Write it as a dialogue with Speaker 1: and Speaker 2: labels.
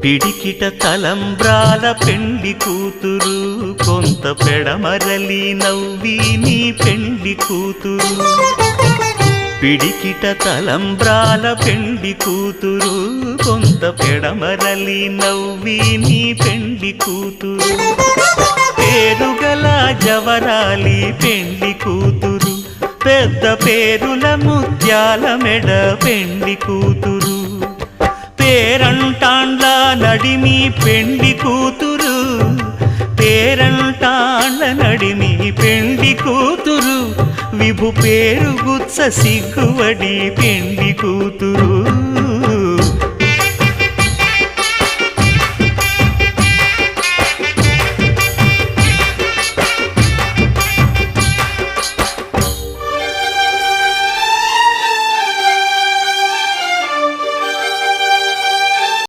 Speaker 1: పిడికిట తలంబ్రాల పెండ్లి కూతురు కొంత పెడమరలి నవ్వి నీ పెండ్లి కూతురు పిడికిట తలంబ్రాల పెండ్లి కూతురు కొంత పెడమరలి నవ్వి నీ పెండ్లి కూతురు పేరుగల జవరాలి పెండ్లి కూతురు పెద్ద పేరుల ముత్యాల మెడ పెండ్లి కూతురు పేరంటాండ్ల నడిమి పెండ్లి కూతురు పేరంటాండ్ల నడిమి పెండ్లి కూతురు విభు పేరు గుత్స సిగ్గువడి పెండ్లి కూతురు